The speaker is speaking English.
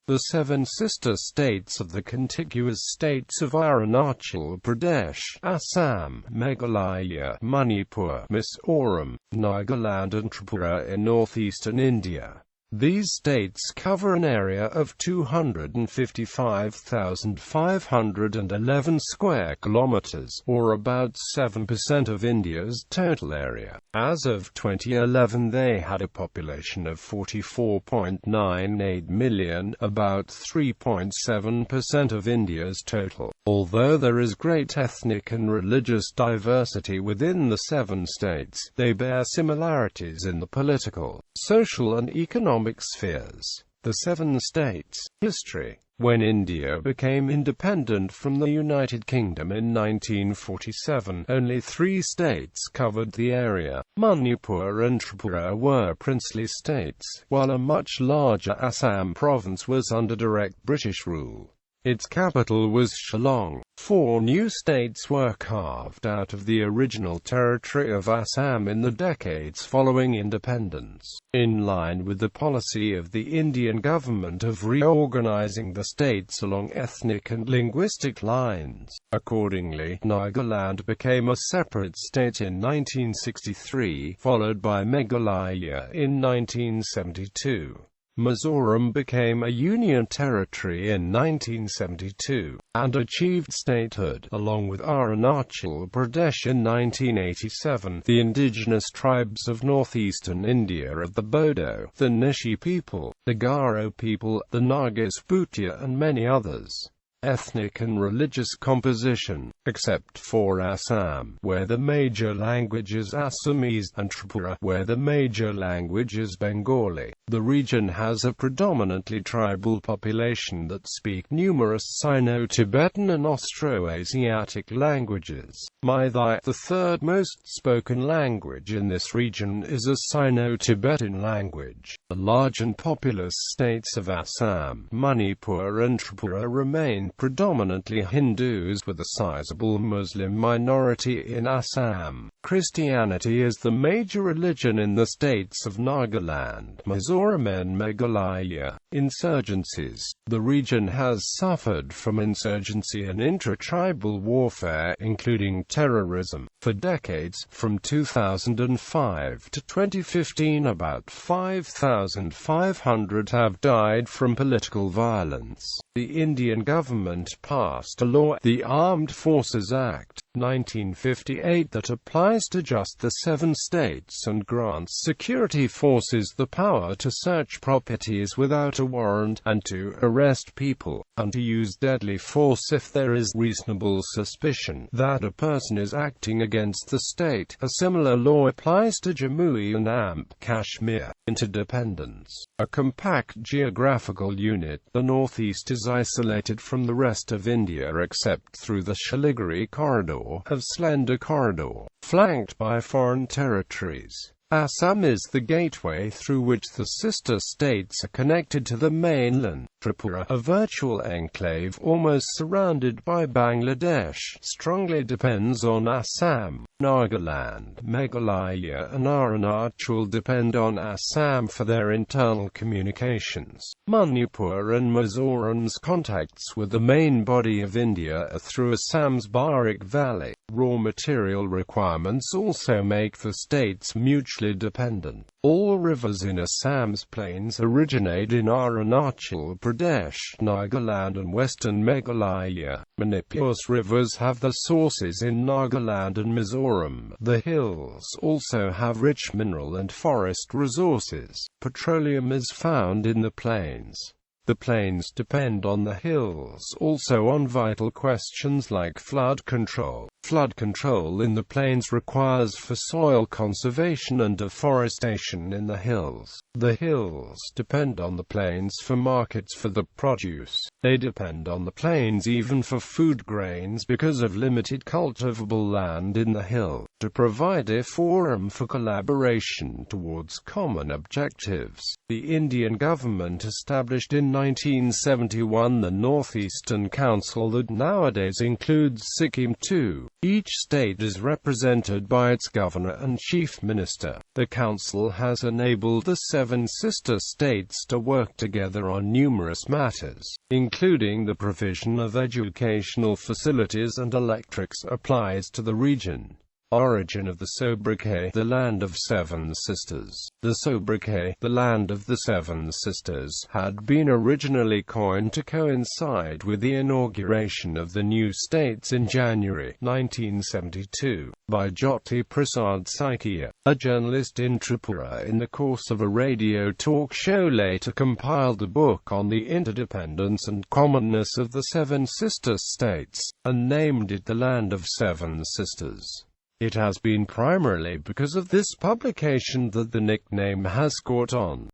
The seven sister states of the contiguous states of Arunachal Pradesh, Assam, Meghalaya, Manipur, Mizoram, Nagaland and Tripura in northeastern India. These states cover an area of 255,511 square kilometers, or about 7% of India's total area. As of 2011, they had a population of 44.98 million, about 3.7% of India's total. Although there is great ethnic and religious diversity within the seven states, they bear similarities in the political, social and economic spheres. The seven states. History. When India became independent from the United Kingdom in 1947, only 3 states covered the area. Manipur and Tripura were princely states, while a much larger Assam province was under direct British rule. Its capital was Shillong. 4 new states were carved out of the original territory of Assam in the decades following independence, in line with the policy of the Indian government of reorganizing the states along ethnic and linguistic lines. Accordingly, Nagaland became a separate state in 1963, followed by Meghalaya in 1972. Mizoram became a union territory in 1972, and achieved statehood, along with Arunachal Pradesh in 1987. The indigenous tribes of northeastern India are the Bodo, the Nishi people, the Garo people, the Nagas, Bhutia and many others. Ethnic and religious composition. Except for Assam, where the major language is Assamese, and Tripura, where the major language is Bengali, the region has a predominantly tribal population that speak numerous Sino-Tibetan and Austroasiatic languages. Meithai, the third most spoken language in this region, is a Sino-Tibetan language. The large and populous states of Assam, Manipur and Tripura remain predominantly Hindus, with a sizable Muslim minority in Assam. Christianity is the major religion in the states of Nagaland, Mizoram and Meghalaya. Insurgencies. The region has suffered from insurgency and intra-tribal warfare, including terrorism, for decades. From 2005 to 2015, about 5,500 have died from political violence. The Indian government passed a law, the Armed Forces Act, 1958, that applies to just the 7 states and grants security forces the power to search properties without a warrant, and to arrest people, and to use deadly force if there is reasonable suspicion that a person is acting against the state. A similar law applies to Jammu and Kashmir. Interdependence. A compact geographical unit, the northeast is isolated from the rest of India except through the Siliguri corridor, of slender corridor, flanked by foreign territories. Assam is the gateway through which the sister states are connected to the mainland. Tripura, a virtual enclave almost surrounded by Bangladesh, strongly depends on Assam. Nagaland, Meghalaya and Arunachal depend on Assam for their internal communications. Manipur and Mizoram's contacts with the main body of India are through Assam's Barak Valley. Raw material requirements also make the states mutually dependent. All rivers in Assam's plains originate in Arunachal Pradesh, Nagaland and western Meghalaya. Manipur's rivers have their sources in Nagaland and Mizoram. The hills also have rich mineral and forest resources. Petroleum is found in the plains. The plains depend on the hills, also on vital questions like flood control. Flood control in the plains requires for soil conservation and deforestation in the hills. The hills depend on the plains for markets for the produce. They depend on the plains even for food grains because of limited cultivable land in the hill. to provide a forum for collaboration towards common objectives. The Indian government established in 1971 the Northeastern Council that nowadays includes Sikkim too. Each state is represented by its governor and chief minister. The council has enabled the 7 sister states to work together on numerous matters, including the provision of educational facilities and electric supplies to the region. Origin of the sobriquet, the land of 7 sisters. The sobriquet, the land of the 7 sisters, had been originally coined to coincide with the inauguration of the new states in January 1972 by Jyoti Prasad Saikia, a journalist in Tripura. In the course of a radio talk show later compiled a book on the interdependence and commonness of the 7 sister states, and named it the land of 7 sisters. It has been primarily because of this publication that the nickname has caught on.